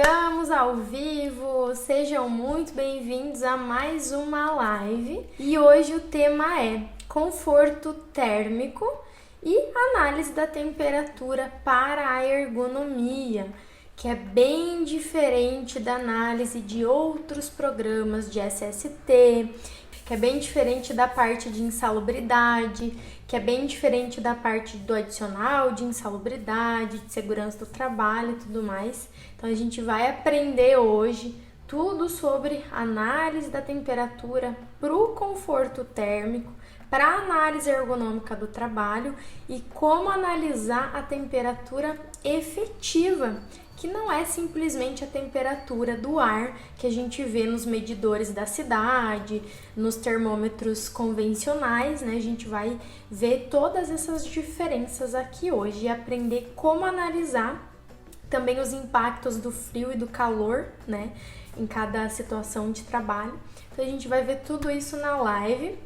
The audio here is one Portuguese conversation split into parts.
Estamos ao vivo, sejam muito bem-vindos a mais uma live e hoje o tema é conforto térmico e análise da temperatura para a ergonomia, que é bem diferente da análise de outros programas de SST, que é bem diferente da parte de insalubridade, que é bem diferente da parte do adicional de insalubridade, de segurança do trabalho e tudo mais. Então a gente vai aprender hoje tudo sobre análise da temperatura para o conforto térmico, para a análise ergonômica do trabalho e como analisar a temperatura efetiva, que não é simplesmente a temperatura do ar que a gente vê nos medidores da cidade, nos termômetros convencionais, né? A gente vai ver todas essas diferenças aqui hoje e aprender como analisar também os impactos do frio e do calor, né? Em cada situação de trabalho. Então a gente vai ver tudo isso na live.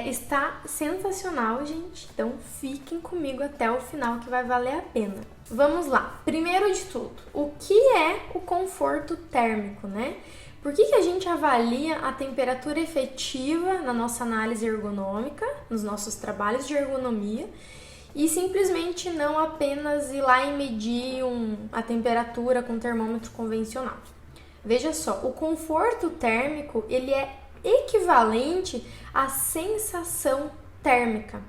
Está sensacional, gente, então fiquem comigo até o final que vai valer a pena. Vamos lá, primeiro de tudo, o que é o conforto térmico, né? Por que a gente avalia a temperatura efetiva na nossa análise ergonômica, nos nossos trabalhos de ergonomia, e simplesmente não apenas ir lá e medir a temperatura com termômetro convencional? Veja só, o conforto térmico, ele é equivalente à sensação térmica,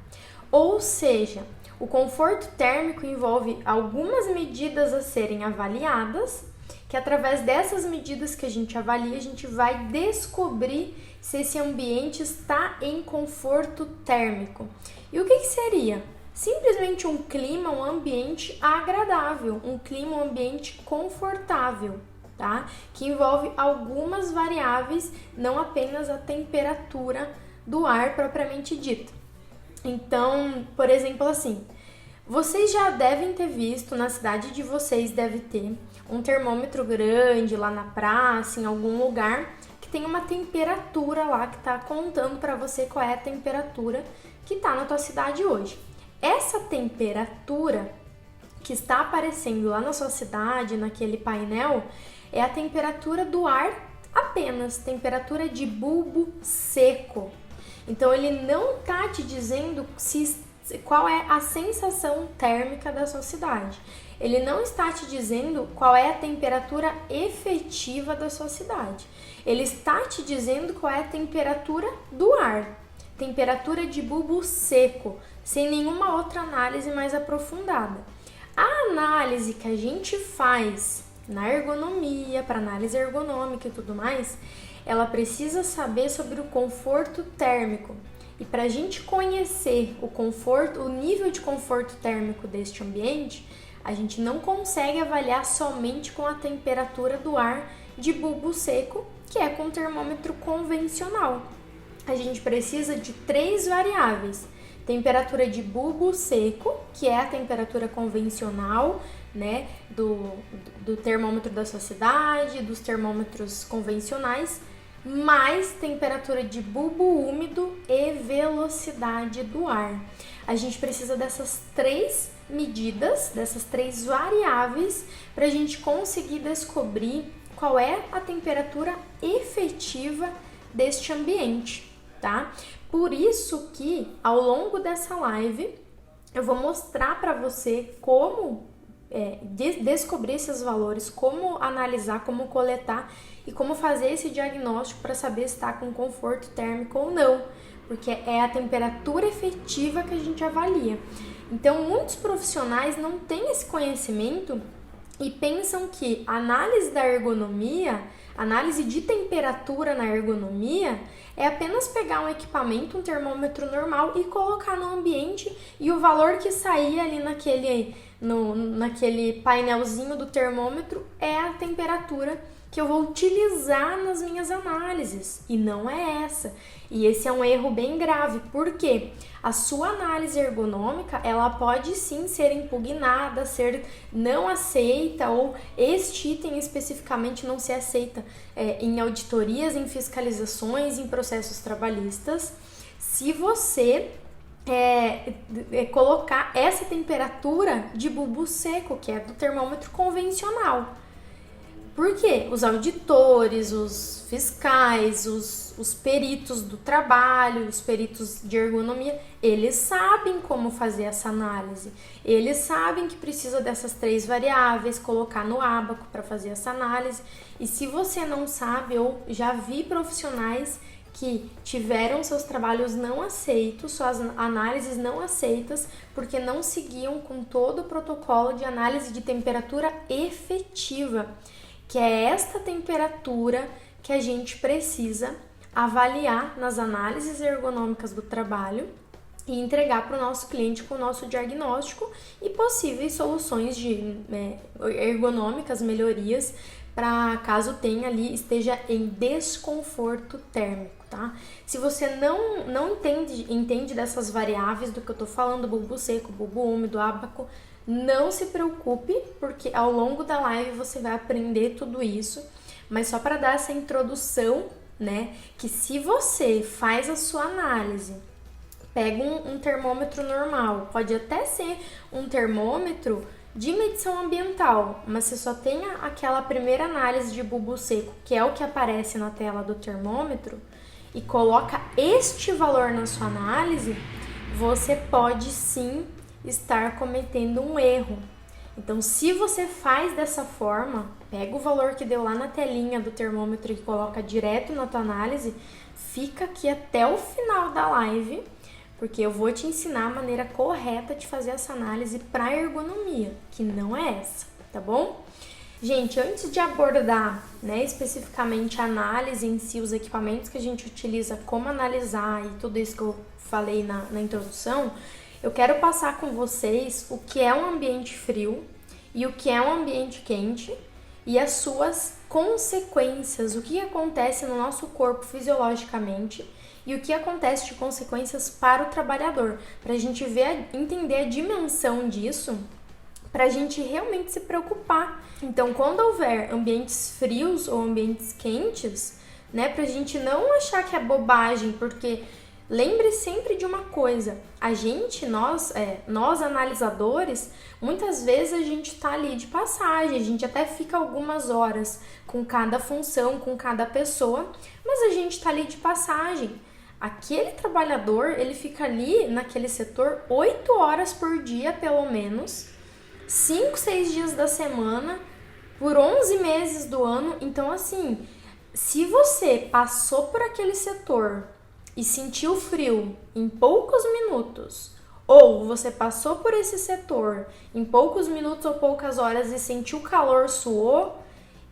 ou seja, o conforto térmico envolve algumas medidas a serem avaliadas, que através dessas medidas que a gente avalia, a gente vai descobrir se esse ambiente está em conforto térmico. E o que seria? Simplesmente um clima, um ambiente agradável, um clima, um ambiente confortável. Tá? Que envolve algumas variáveis, não apenas a temperatura do ar propriamente dita. Então, por exemplo, assim, vocês já devem ter visto, na cidade de vocês deve ter um termômetro grande lá na praça, em algum lugar, que tem uma temperatura lá que está contando para você qual é a temperatura que está na tua cidade hoje. Essa temperatura que está aparecendo lá na sua cidade, naquele painel, é a temperatura do ar apenas, temperatura de bulbo seco. Então ele não está te dizendo qual é a sensação térmica da sua cidade. Ele não está te dizendo qual é a temperatura efetiva da sua cidade. Ele está te dizendo qual é a temperatura do ar, temperatura de bulbo seco, sem nenhuma outra análise mais aprofundada. A análise que a gente faz na ergonomia, para análise ergonômica e tudo mais, ela precisa saber sobre o conforto térmico. E para a gente conhecer o nível de conforto térmico deste ambiente, a gente não consegue avaliar somente com a temperatura do ar de bulbo seco, que é com o termômetro convencional. A gente precisa de 3 variáveis. Temperatura de bulbo seco, que é a temperatura convencional, né, do termômetro da sua cidade, dos termômetros convencionais, mais temperatura de bulbo úmido e velocidade do ar. A gente precisa dessas 3 medidas, dessas 3 variáveis, para a gente conseguir descobrir qual é a temperatura efetiva deste ambiente, tá? Por isso que ao longo dessa live eu vou mostrar para você como descobrir esses valores, como analisar, como coletar e como fazer esse diagnóstico para saber se está com conforto térmico ou não, porque é a temperatura efetiva que a gente avalia. Então, muitos profissionais não têm esse conhecimento e pensam que a análise da ergonomia, análise de temperatura na ergonomia, é apenas pegar um equipamento, um termômetro normal e colocar no ambiente e o valor que sair ali naquele painelzinho do termômetro é a temperatura que eu vou utilizar nas minhas análises, e não é essa. E esse é um erro bem grave, porque a sua análise ergonômica, ela pode sim ser impugnada, ser não aceita, ou este item especificamente não ser aceita em auditorias, em fiscalizações, em processos trabalhistas, se você colocar essa temperatura de bulbo seco, que é do termômetro convencional. Por quê? Os auditores, os fiscais, os peritos do trabalho, os peritos de ergonomia, eles sabem como fazer essa análise. Eles sabem que precisa dessas 3 variáveis, colocar no ábaco para fazer essa análise. E se você não sabe, eu já vi profissionais que tiveram seus trabalhos não aceitos, suas análises não aceitas, porque não seguiam com todo o protocolo de análise de temperatura efetiva, que é esta temperatura que a gente precisa avaliar nas análises ergonômicas do trabalho e entregar para o nosso cliente com o nosso diagnóstico e possíveis soluções ergonômicas, melhorias, para caso tenha ali, esteja em desconforto térmico, tá? Se você não entende dessas variáveis do que eu tô falando, bulbo seco, bulbo úmido, ábaco, não se preocupe, porque ao longo da live você vai aprender tudo isso, mas só para dar essa introdução, né, que se você faz a sua análise, pega um termômetro normal, pode até ser um termômetro de medição ambiental, mas se só tem aquela primeira análise de bulbo seco, que é o que aparece na tela do termômetro, e coloca este valor na sua análise, você pode sim estar cometendo um erro. Então, se você faz dessa forma, pega o valor que deu lá na telinha do termômetro e coloca direto na tua análise, fica aqui até o final da live, porque eu vou te ensinar a maneira correta de fazer essa análise para ergonomia, que não é essa, tá bom? Gente, antes de abordar, né, especificamente a análise em si, os equipamentos que a gente utiliza, como analisar e tudo isso que eu falei na introdução, eu quero passar com vocês o que é um ambiente frio e o que é um ambiente quente e as suas consequências, o que acontece no nosso corpo fisiologicamente e o que acontece de consequências para o trabalhador, para a gente entender a dimensão disso, para a gente realmente se preocupar. Então, quando houver ambientes frios ou ambientes quentes, né, para a gente não achar que é bobagem, porque lembre sempre de uma coisa, nós analisadores, muitas vezes a gente está ali de passagem, a gente até fica algumas horas com cada função, com cada pessoa, mas a gente está ali de passagem. Aquele trabalhador, ele fica ali naquele setor 8 horas por dia, pelo menos, 5, 6 dias da semana, por 11 meses do ano. Então, assim, se você passou por aquele setor e sentiu frio em poucos minutos, ou você passou por esse setor em poucos minutos ou poucas horas e sentiu calor, suou,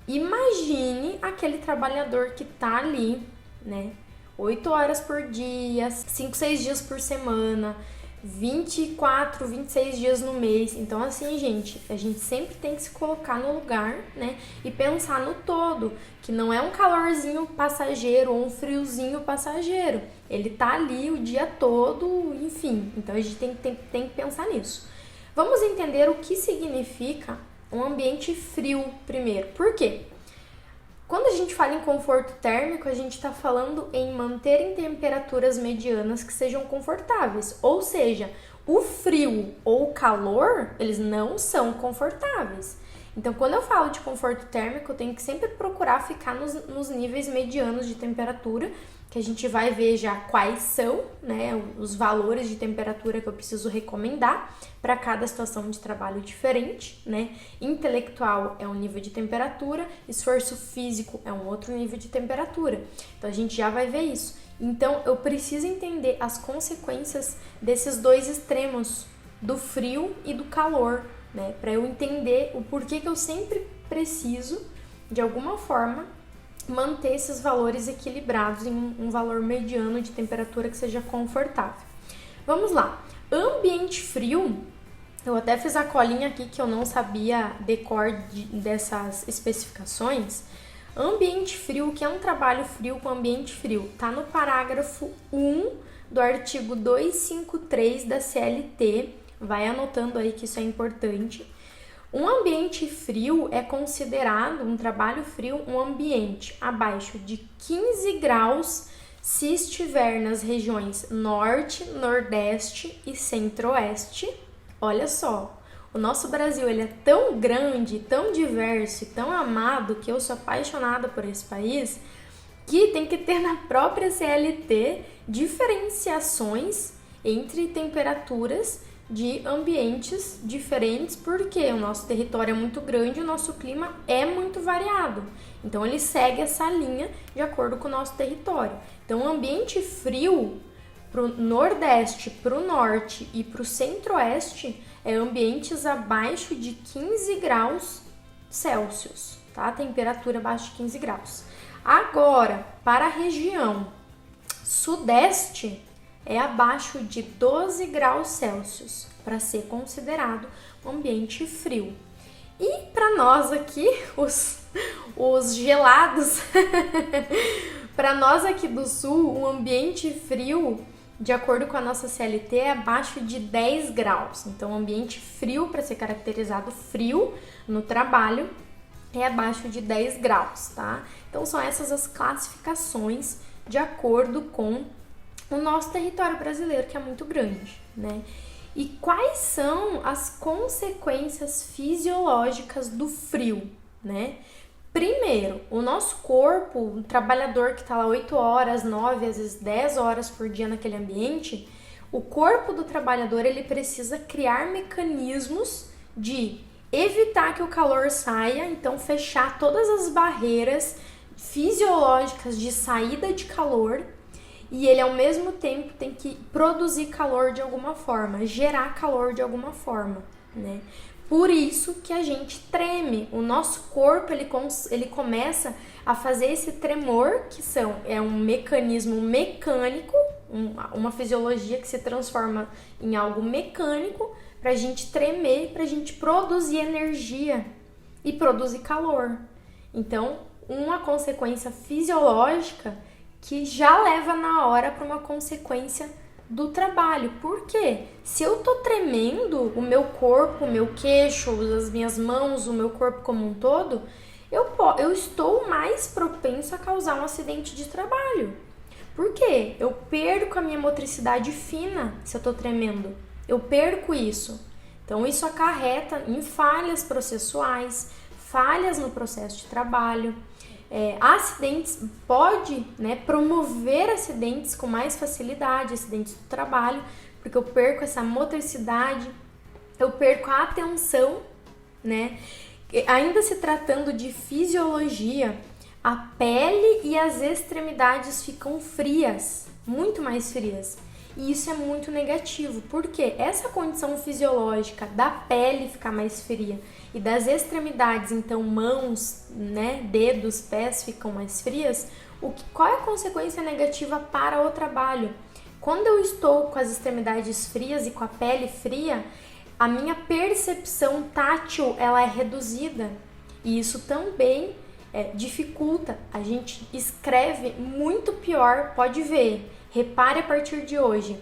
imagine aquele trabalhador que tá ali, né, 8 horas por dia, 5, 6 dias por semana, 24, 26 dias no mês. Então, assim, gente, a gente sempre tem que se colocar no lugar, né? E pensar no todo, que não é um calorzinho passageiro ou um friozinho passageiro. Ele tá ali o dia todo, enfim. Então, a gente tem que pensar nisso. Vamos entender o que significa um ambiente frio primeiro. Por quê? Quando a gente fala em conforto térmico, a gente está falando em manter em temperaturas medianas que sejam confortáveis. Ou seja, o frio ou o calor, eles não são confortáveis. Então, quando eu falo de conforto térmico, eu tenho que sempre procurar ficar nos níveis medianos de temperatura, que a gente vai ver já quais são, né, os valores de temperatura que eu preciso recomendar para cada situação de trabalho diferente, né? Intelectual é um nível de temperatura, esforço físico é um outro nível de temperatura. Então, a gente já vai ver isso. Então, eu preciso entender as consequências desses dois extremos, do frio e do calor, né? Para eu entender o porquê que eu sempre preciso, de alguma forma, manter esses valores equilibrados em um valor mediano de temperatura que seja confortável. Vamos lá. Ambiente frio, eu até fiz a colinha aqui que eu não sabia decor dessas especificações. Ambiente frio, que é um trabalho frio com ambiente frio, tá no parágrafo 1 do artigo 253 da CLT. Vai anotando aí que isso é importante. Um ambiente frio é considerado, um trabalho frio, um ambiente abaixo de 15 graus se estiver nas regiões norte, nordeste e centro-oeste. Olha só, O nosso Brasil, ele é tão grande, tão diverso e tão amado, que eu sou apaixonada por esse país, que tem que ter na própria CLT diferenciações entre temperaturas de ambientes diferentes, porque o nosso território é muito grande e o nosso clima é muito variado. Então ele segue essa linha de acordo com o nosso território. Então o ambiente frio para o Nordeste, para o Norte e para o Centro-Oeste é ambientes abaixo de 15 graus Celsius, tá? Temperatura abaixo de 15 graus. Agora, para a região Sudeste, é abaixo de 12 graus Celsius, para ser considerado um ambiente frio. E para nós aqui, os gelados, para nós aqui do Sul, o ambiente frio, de acordo com a nossa CLT, é abaixo de 10 graus. Então, ambiente frio, para ser caracterizado frio no trabalho, é abaixo de 10 graus, tá? Então, são essas as classificações de acordo com o nosso território brasileiro, que é muito grande, né? E quais são as consequências fisiológicas do frio, né? Primeiro, o nosso corpo, um trabalhador que está lá 8 horas, 9, às vezes 10 horas por dia naquele ambiente, o corpo do trabalhador, ele precisa criar mecanismos de evitar que o calor saia, então fechar todas as barreiras fisiológicas de saída de calor, e ele ao mesmo tempo tem que produzir calor de alguma forma, gerar calor de alguma forma, né? Por isso que a gente treme, o nosso corpo ele começa a fazer esse tremor, que é um mecanismo mecânico, uma fisiologia que se transforma em algo mecânico, para a gente tremer, para a gente produzir energia e produzir calor. Então, uma consequência fisiológica que já leva na hora para uma consequência do trabalho. Por quê? Se eu tô tremendo, o meu corpo, o meu queixo, as minhas mãos, o meu corpo como um todo, eu estou mais propenso a causar um acidente de trabalho. Por quê? Eu perco a minha motricidade fina se eu tô tremendo. Eu perco isso. Então, isso acarreta em falhas processuais, falhas no processo de trabalho. Acidentes, pode, né, promover acidentes com mais facilidade, acidentes do trabalho, porque eu perco essa motricidade, eu perco a atenção, né? Ainda se tratando de fisiologia, a pele e as extremidades ficam frias, muito mais frias. E isso é muito negativo, porque essa condição fisiológica da pele ficar mais fria e das extremidades, então mãos, né, dedos, pés ficam mais frias, qual é a consequência negativa para o trabalho? Quando eu estou com as extremidades frias e com a pele fria, a minha percepção tátil ela é reduzida e isso também dificulta. A gente escreve muito pior, pode ver. Repare a partir de hoje.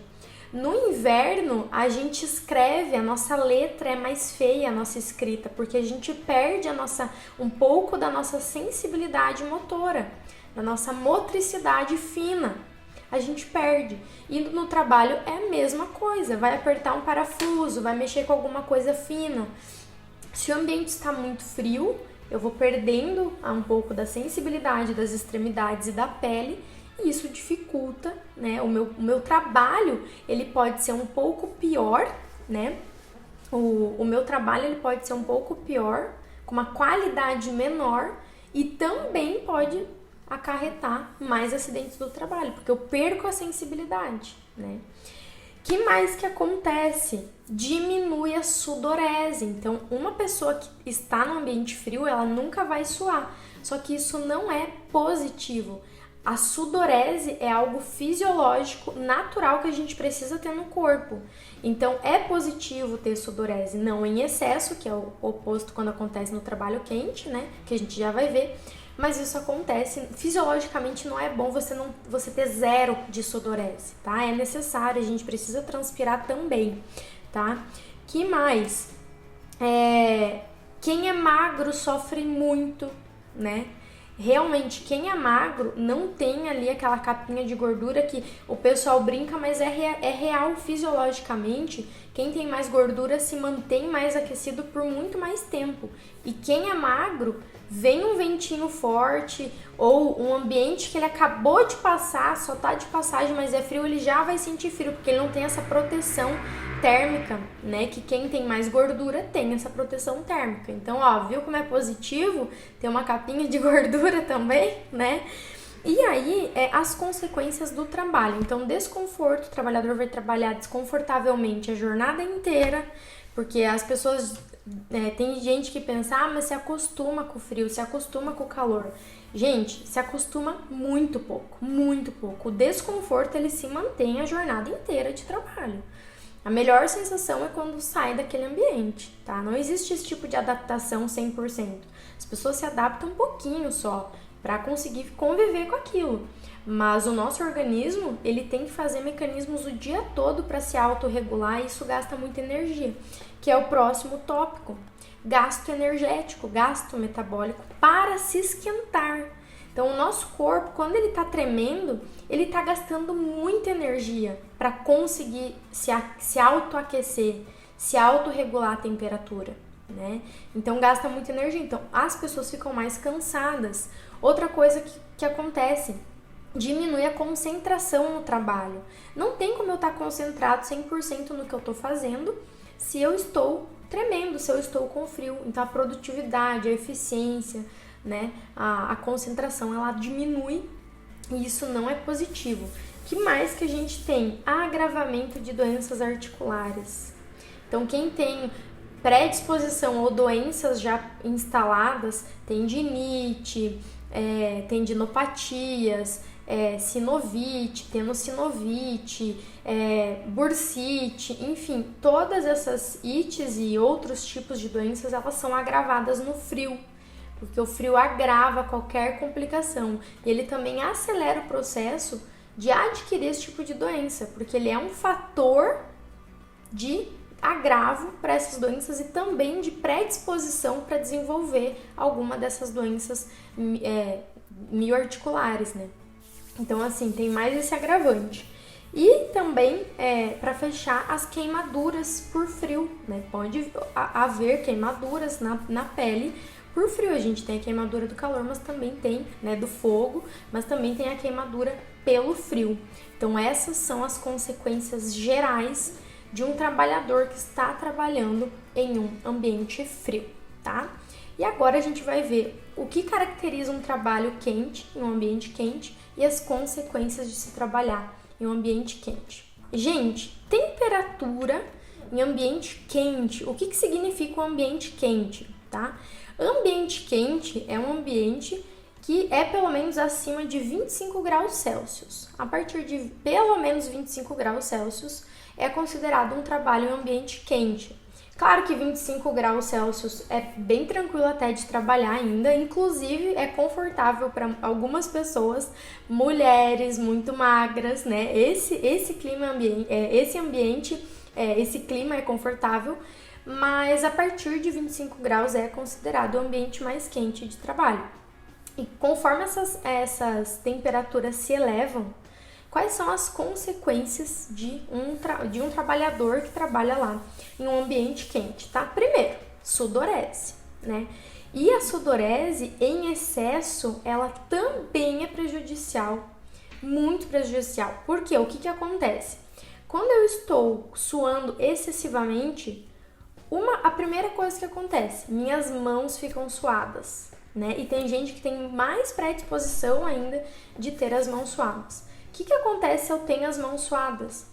No inverno, a gente escreve, a nossa letra é mais feia, a nossa escrita, porque a gente perde um pouco da nossa sensibilidade motora, da nossa motricidade fina. A gente perde. E no trabalho é a mesma coisa. Vai apertar um parafuso, vai mexer com alguma coisa fina. Se o ambiente está muito frio, eu vou perdendo um pouco da sensibilidade das extremidades e da pele, e isso dificulta, né? O meu trabalho, ele pode ser um pouco pior, né? O meu trabalho, ele pode ser um pouco pior, com uma qualidade menor, e também pode acarretar mais acidentes do trabalho, porque eu perco a sensibilidade, né? Que mais que acontece? Diminui a sudorese. Então, uma pessoa que está no ambiente frio, ela nunca vai suar. Só que isso não é positivo. A sudorese é algo fisiológico, natural, que a gente precisa ter no corpo. Então, é positivo ter sudorese, não em excesso, que é o oposto quando acontece no trabalho quente, né? Que a gente já vai ver. Mas isso acontece, fisiologicamente não é bom você ter zero de sudorese, tá? É necessário, a gente precisa transpirar também, tá? Que mais? Quem é magro sofre muito, né? Realmente, quem é magro não tem ali aquela capinha de gordura que o pessoal brinca, mas é real fisiologicamente Quem tem mais gordura se mantém mais aquecido por muito mais tempo. E quem é magro, vem um ventinho forte ou um ambiente que ele acabou de passar, só tá de passagem, mas é frio, ele já vai sentir frio, porque ele não tem essa proteção térmica, né? Que quem tem mais gordura tem essa proteção térmica. Então, ó, viu como é positivo ter uma capinha de gordura também, né? E aí, as consequências do trabalho. Então, desconforto, o trabalhador vai trabalhar desconfortavelmente a jornada inteira, porque as pessoas, tem gente que pensa, mas se acostuma com o frio, se acostuma com o calor. Gente, se acostuma muito pouco, muito pouco. O desconforto, ele se mantém a jornada inteira de trabalho. A melhor sensação é quando sai daquele ambiente, tá? Não existe esse tipo de adaptação 100%. As pessoas se adaptam um pouquinho só, para conseguir conviver com aquilo. Mas o nosso organismo, ele tem que fazer mecanismos o dia todo para se autorregular e isso gasta muita energia, que é o próximo tópico. Gasto energético, gasto metabólico para se esquentar. Então, o nosso corpo, quando ele está tremendo, ele está gastando muita energia para conseguir se autoaquecer, se autorregular a temperatura, né? Então, gasta muita energia. Então, as pessoas ficam mais cansadas. Outra coisa que acontece, diminui a concentração no trabalho. Não tem como eu estar concentrado 100% no que eu estou fazendo se eu estou tremendo, se eu estou com frio. Então, a produtividade, a eficiência, né, a concentração, ela diminui e isso não é positivo. O que mais que a gente tem? Agravamento de doenças articulares. Então, quem tem predisposição ou doenças já instaladas, tendinite, tendinopatias, sinovite, tenossinovite, bursite, enfim, todas essas ites e outros tipos de doenças, elas são agravadas no frio, porque o frio agrava qualquer complicação e ele também acelera o processo de adquirir esse tipo de doença, porque ele é um fator de agravo para essas doenças e também de predisposição para desenvolver alguma dessas doenças mioarticulares, né? Então, assim, tem mais esse agravante. E também, para fechar, as queimaduras por frio, né? Pode haver queimaduras na pele por frio. A gente tem a queimadura do calor, mas também tem, né, do fogo, mas também tem a queimadura pelo frio. Então, essas são as consequências gerais de um trabalhador que está trabalhando em um ambiente frio, tá? E agora a gente vai ver o que caracteriza um trabalho quente, em um ambiente quente, e as consequências de se trabalhar em um ambiente quente. Gente, temperatura em ambiente quente. O que significa um ambiente quente, tá? Ambiente quente é um ambiente que é pelo menos acima de 25 graus Celsius. A partir de pelo menos 25 graus Celsius é considerado um trabalho em ambiente quente. Claro que 25 graus Celsius é bem tranquilo até de trabalhar ainda, inclusive é confortável para algumas pessoas, mulheres muito magras, né? Esse clima é confortável, mas a partir de 25 graus é considerado o ambiente mais quente de trabalho. E conforme essas temperaturas se elevam, quais são as consequências de um trabalhador que trabalha lá em um ambiente quente, tá? Primeiro, sudorese, né? E a sudorese em excesso, ela também é prejudicial, muito prejudicial. Por quê? O que acontece? Quando eu estou suando excessivamente, a primeira coisa que acontece, minhas mãos ficam suadas, né? E tem gente que tem mais predisposição ainda de ter as mãos suadas. O que acontece se eu tenho as mãos suadas?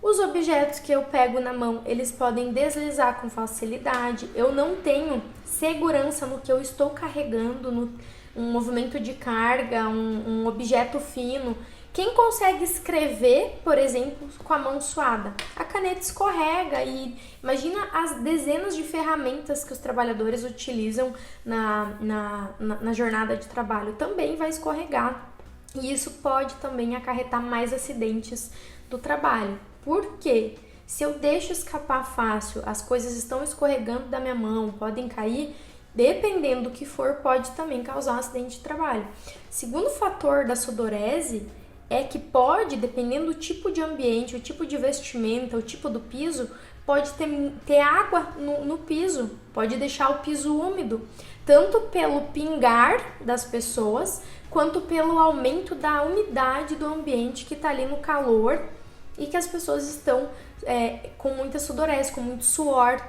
Os objetos que eu pego na mão, eles podem deslizar com facilidade. Eu não tenho segurança no que eu estou carregando, um movimento de carga, um objeto fino. Quem consegue escrever, por exemplo, com a mão suada? A caneta escorrega e imagina as dezenas de ferramentas que os trabalhadores utilizam na jornada de trabalho. Também vai escorregar. E isso pode também acarretar mais acidentes do trabalho. Por quê? Se eu deixo escapar fácil, as coisas estão escorregando da minha mão, podem cair, dependendo do que for, pode também causar um acidente de trabalho. Segundo fator da sudorese é que pode, dependendo do tipo de ambiente, o tipo de vestimenta, o tipo do piso, pode ter água no piso, pode deixar o piso úmido, tanto pelo pingar das pessoas, quanto pelo aumento da umidade do ambiente que está ali no calor e que as pessoas estão com muita sudorese, com muito suor.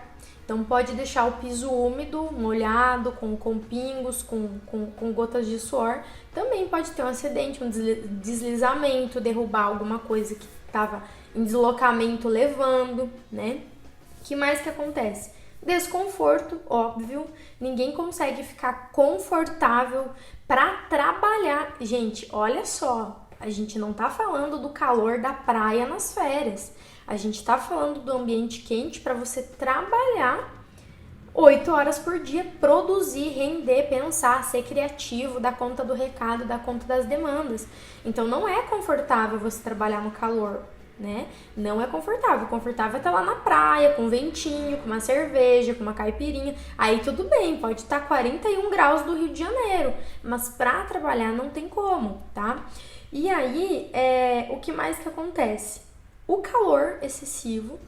Então pode deixar o piso úmido, molhado, com pingos, com gotas de suor. Também pode ter um acidente, um deslizamento, derrubar alguma coisa que estava em deslocamento levando, né? O que mais que acontece? Desconforto, óbvio. Ninguém consegue ficar confortável para trabalhar. Gente, olha só, a gente não tá falando do calor da praia nas férias. A gente tá falando do ambiente quente para você trabalhar 8 horas por dia, produzir, render, pensar, ser criativo, dar conta do recado, dar conta das demandas. Então não é confortável você trabalhar no calor, né? Não é confortável. Confortável é estar lá na praia, com ventinho, com uma cerveja, com uma caipirinha. Aí tudo bem, pode estar 41 graus do Rio de Janeiro, mas para trabalhar não tem como, tá? E aí, o que mais que acontece? O calor excessivo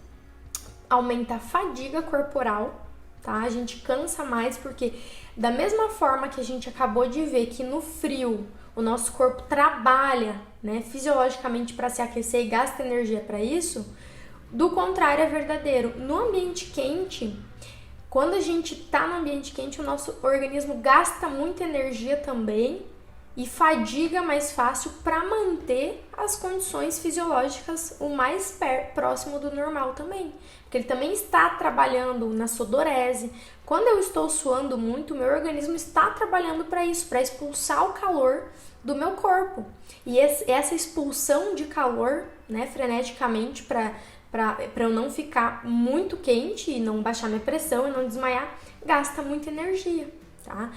aumenta a fadiga corporal, tá? A gente cansa mais porque, da mesma forma que a gente acabou de ver que no frio o nosso corpo trabalha, né, fisiologicamente para se aquecer e gasta energia para isso, do contrário é verdadeiro. No ambiente quente, quando a gente tá no ambiente quente, o nosso organismo gasta muita energia também e fadiga mais fácil para manter as condições fisiológicas o mais próximo do normal também. Porque ele também está trabalhando na sudorese. Quando eu estou suando muito, meu organismo está trabalhando para isso, para expulsar o calor do meu corpo. E essa expulsão de calor, né, freneticamente, para eu não ficar muito quente e não baixar minha pressão e não desmaiar, gasta muita energia, tá?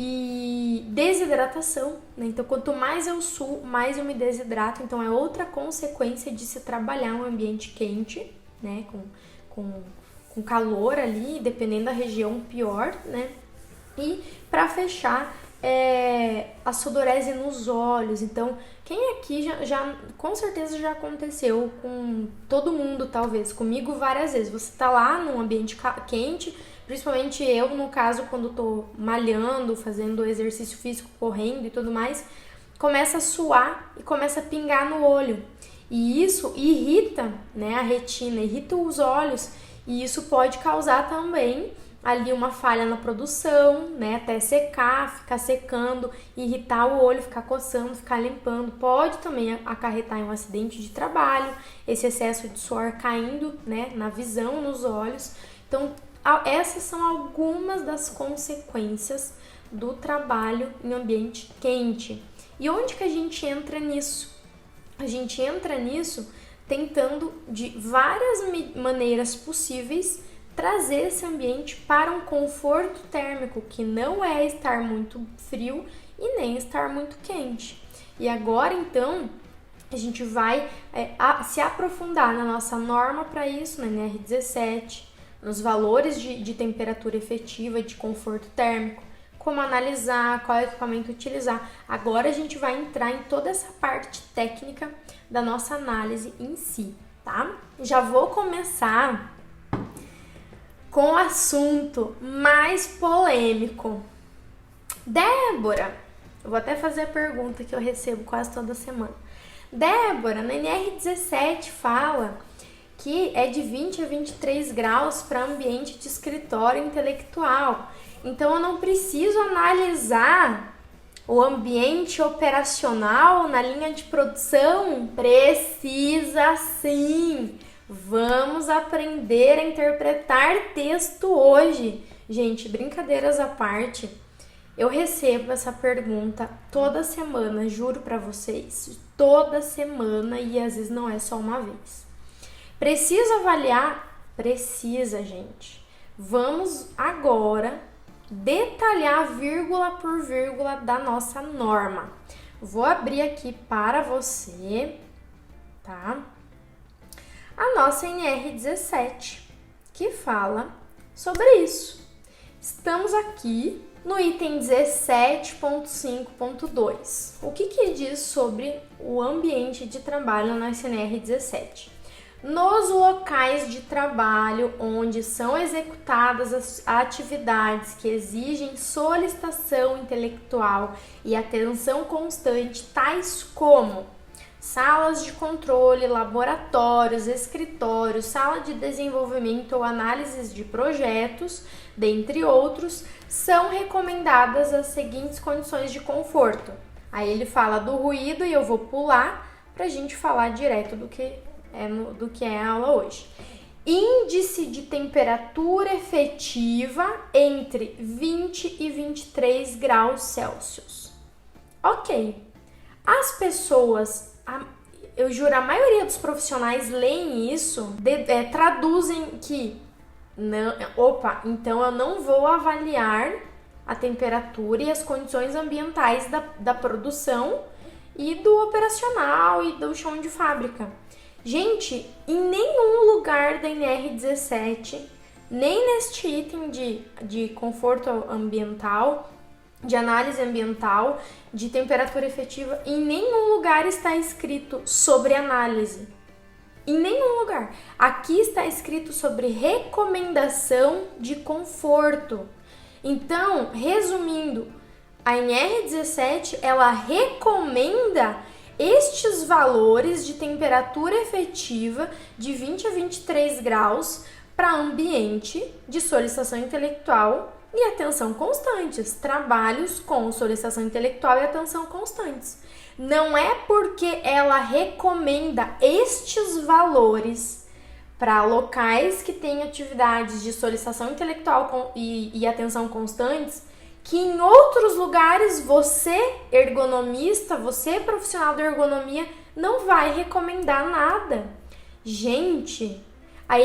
E desidratação, né? Então, quanto mais eu suo, mais eu me desidrato. Então, é outra consequência de se trabalhar um ambiente quente, né? Com calor ali, dependendo da região, pior, né? E, para fechar, a sudorese nos olhos. Então, quem aqui já com certeza já aconteceu com todo mundo, talvez, comigo várias vezes. Você tá lá num ambiente quente, principalmente eu, no caso, quando tô malhando, fazendo exercício físico, correndo e tudo mais, começa a suar e começa a pingar no olho. E isso irrita, né, a retina, irrita os olhos, e isso pode causar também ali uma falha na produção, né, até secar, ficar secando, irritar o olho, ficar coçando, ficar limpando. Pode também acarretar em um acidente de trabalho, esse excesso de suor caindo, né, na visão, nos olhos. Então, essas são algumas das consequências do trabalho em ambiente quente. E onde que a gente entra nisso? A gente entra nisso tentando de várias maneiras possíveis trazer esse ambiente para um conforto térmico, que não é estar muito frio e nem estar muito quente. E agora, então, a gente vai se aprofundar na nossa norma para isso, na NR17, nos valores de temperatura efetiva, de conforto térmico, como analisar, qual equipamento utilizar. Agora a gente vai entrar em toda essa parte técnica da nossa análise em si, tá? Já vou começar com o assunto mais polêmico. Débora, eu vou até fazer a pergunta que eu recebo quase toda semana. Débora, na NR17 fala que é de 20 a 23 graus para ambiente de escritório intelectual. Então eu não preciso analisar o ambiente operacional na linha de produção? Precisa sim! Vamos aprender a interpretar texto hoje. Gente, brincadeiras à parte, eu recebo essa pergunta toda semana, juro pra vocês, toda semana, e às vezes não é só uma vez. Precisa avaliar? Precisa, gente. Vamos agora detalhar vírgula por vírgula da nossa norma. Vou abrir aqui para você, tá? A nossa NR17, que fala sobre isso. Estamos aqui no item 17.5.2. O que diz sobre o ambiente de trabalho na CNR 17? Nos locais de trabalho onde são executadas as atividades que exigem solicitação intelectual e atenção constante, tais como salas de controle, laboratórios, escritórios, sala de desenvolvimento ou análises de projetos, dentre outros, são recomendadas as seguintes condições de conforto. Aí ele fala do ruído e eu vou pular para a gente falar direto do que é a aula hoje. Índice de temperatura efetiva entre 20 e 23 graus Celsius. Ok. As pessoas, eu juro, a maioria dos profissionais leem isso, traduzem que, então eu não vou avaliar a temperatura e as condições ambientais da produção e do operacional e do chão de fábrica. Gente, em nenhum lugar da NR17, nem neste item de conforto ambiental, de análise ambiental, de temperatura efetiva, em nenhum lugar está escrito sobre análise. Em nenhum lugar. Aqui está escrito sobre recomendação de conforto. Então, resumindo, a NR17, ela recomenda estes valores de temperatura efetiva de 20 a 23 graus para ambiente de solicitação intelectual e atenção constantes, trabalhos com solicitação intelectual e atenção constantes. Não é porque ela recomenda estes valores para locais que têm atividades de solicitação intelectual e atenção constantes, que em outros lugares você, ergonomista, você, profissional da ergonomia, não vai recomendar nada. Gente, a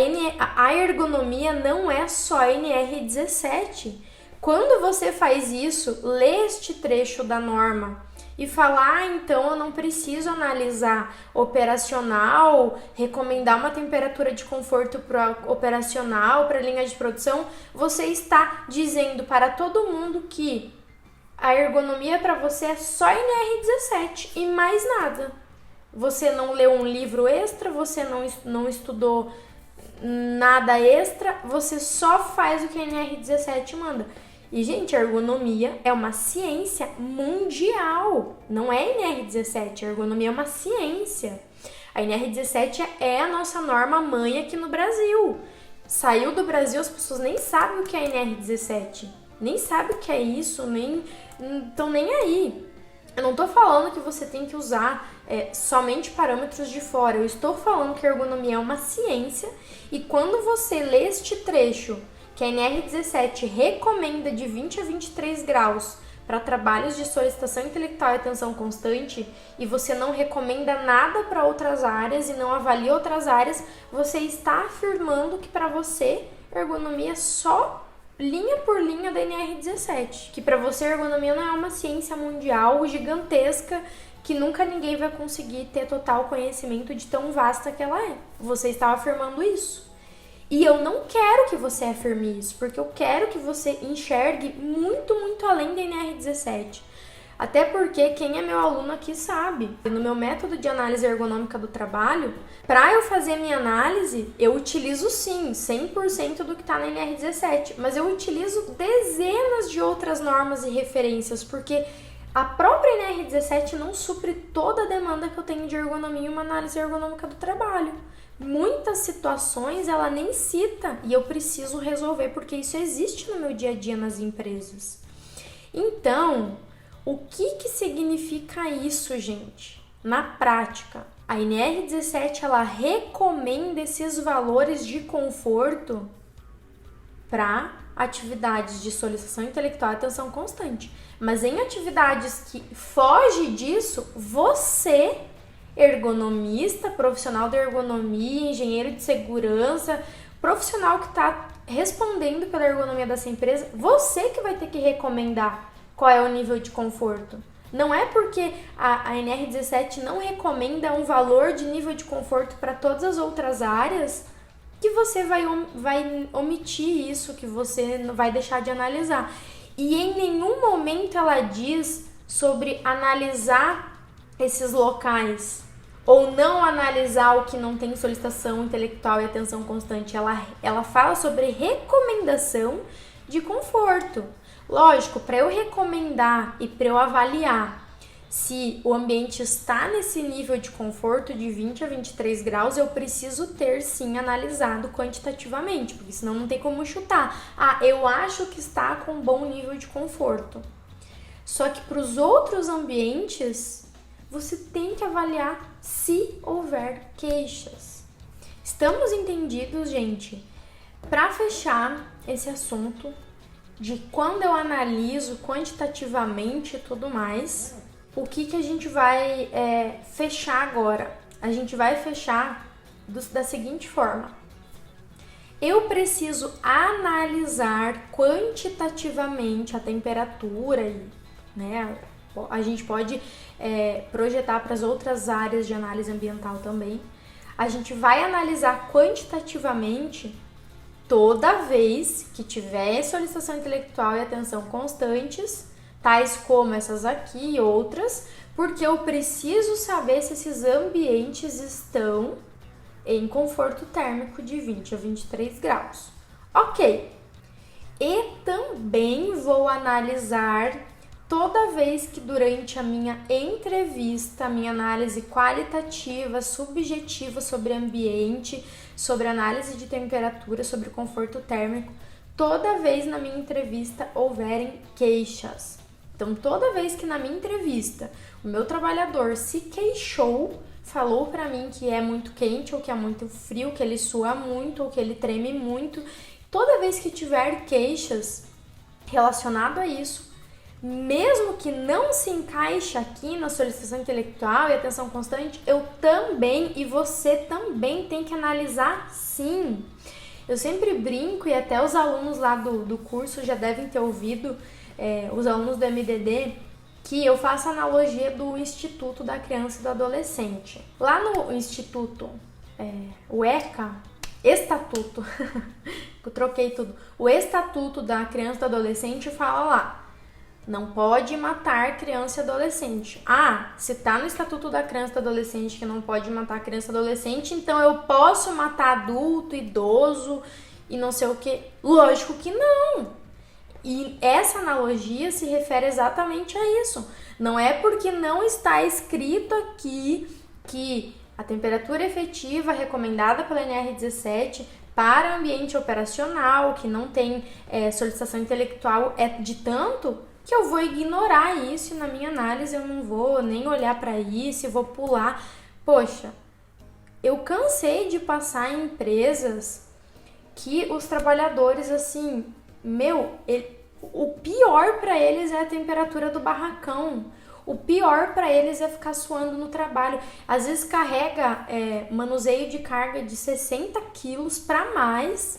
ergonomia não é só NR17. Quando você faz isso, lê este trecho da norma e fala, então eu não preciso analisar operacional, recomendar uma temperatura de conforto para operacional, para linha de produção, você está dizendo para todo mundo que a ergonomia para você é só NR17 e mais nada. Você não leu um livro extra, você não estudou nada extra, você só faz o que a NR17 manda. E, gente, a ergonomia é uma ciência mundial, não é NR17, a ergonomia é uma ciência. A NR17 é a nossa norma mãe aqui no Brasil. Saiu do Brasil, as pessoas nem sabem o que é NR17, nem sabem o que é isso, nem estão nem aí. Eu não estou falando que você tem que usar somente parâmetros de fora, eu estou falando que a ergonomia é uma ciência e quando você lê este trecho, que a NR17 recomenda de 20 a 23 graus para trabalhos de solicitação intelectual e atenção constante, e você não recomenda nada para outras áreas e não avalia outras áreas, você está afirmando que para você ergonomia é só linha por linha da NR17, que para você ergonomia não é uma ciência mundial gigantesca que nunca ninguém vai conseguir ter total conhecimento de tão vasta que ela é. Você estava afirmando isso. E eu não quero que você afirme isso, porque eu quero que você enxergue muito, muito além da NR17. Até porque quem é meu aluno aqui sabe. No meu método de análise ergonômica do trabalho, para eu fazer minha análise, eu utilizo sim 100% do que está na NR17, mas eu utilizo dezenas de outras normas e referências, porque a própria NR17 não supre toda a demanda que eu tenho de ergonomia e uma análise ergonômica do trabalho. Muitas situações ela nem cita e eu preciso resolver porque isso existe no meu dia a dia nas empresas. Então, o que significa isso, gente? Na prática, a NR17 ela recomenda esses valores de conforto para atividades de solicitação intelectual e atenção constante. Mas em atividades que fogem disso, você, ergonomista, profissional da ergonomia, engenheiro de segurança, profissional que está respondendo pela ergonomia dessa empresa, você que vai ter que recomendar qual é o nível de conforto. Não é porque a NR17 não recomenda um valor de nível de conforto para todas as outras áreas que você vai omitir isso, que você vai deixar de analisar. E em nenhum momento ela diz sobre analisar esses locais ou não analisar o que não tem solicitação intelectual e atenção constante. Ela fala sobre recomendação de conforto. Lógico, para eu recomendar e para eu avaliar se o ambiente está nesse nível de conforto de 20 a 23 graus, eu preciso ter sim analisado quantitativamente, porque senão não tem como chutar. Ah, eu acho que está com um bom nível de conforto. Só que para os outros ambientes, você tem que avaliar se houver queixas. Estamos entendidos, gente? Para fechar esse assunto de quando eu analiso quantitativamente e tudo mais, o que a gente vai fechar agora? A gente vai fechar da seguinte forma. Eu preciso analisar quantitativamente a temperatura, né? A gente pode projetar para as outras áreas de análise ambiental também. A gente vai analisar quantitativamente toda vez que tiver solicitação intelectual e atenção constantes, tais como essas aqui e outras, porque eu preciso saber se esses ambientes estão em conforto térmico de 20 a 23 graus. Ok. E também vou analisar toda vez que durante a minha entrevista, a minha análise qualitativa, subjetiva sobre ambiente, sobre análise de temperatura, sobre conforto térmico, toda vez na minha entrevista houverem queixas. Então, toda vez que na minha entrevista o meu trabalhador se queixou, falou para mim que é muito quente ou que é muito frio, que ele sua muito ou que ele treme muito, toda vez que tiver queixas relacionado a isso, mesmo que não se encaixe aqui na solicitação intelectual e atenção constante, eu também e você também tem que analisar sim. Eu sempre brinco, e até os alunos lá do curso já devem ter ouvido, os alunos do MDD, que eu faço analogia do Instituto da Criança e do Adolescente. Lá no Instituto, o ECA, Estatuto, eu troquei tudo, o Estatuto da Criança e do Adolescente fala lá, não pode matar criança e adolescente. Ah, se tá no Estatuto da Criança e do Adolescente que não pode matar criança e adolescente, então eu posso matar adulto, idoso e não sei o que. Lógico que não. E essa analogia se refere exatamente a isso. Não é porque não está escrito aqui que a temperatura efetiva recomendada pela NR17 para ambiente operacional, que não tem solicitação intelectual, é de tanto que eu vou ignorar isso e na minha análise eu não vou nem olhar para isso e vou pular. Poxa, eu cansei de passar em empresas que os trabalhadores, assim, o pior para eles é a temperatura do barracão. O pior para eles é ficar suando no trabalho. Às vezes carrega manuseio de carga de 60 quilos para mais,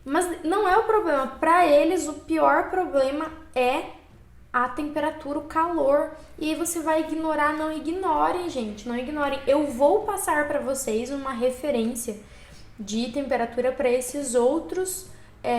mas não é o problema. Para eles, o pior problema é a temperatura, o calor. E aí você vai ignorar. Não ignorem, gente, não ignorem. Eu vou passar para vocês uma referência de temperatura para esses outros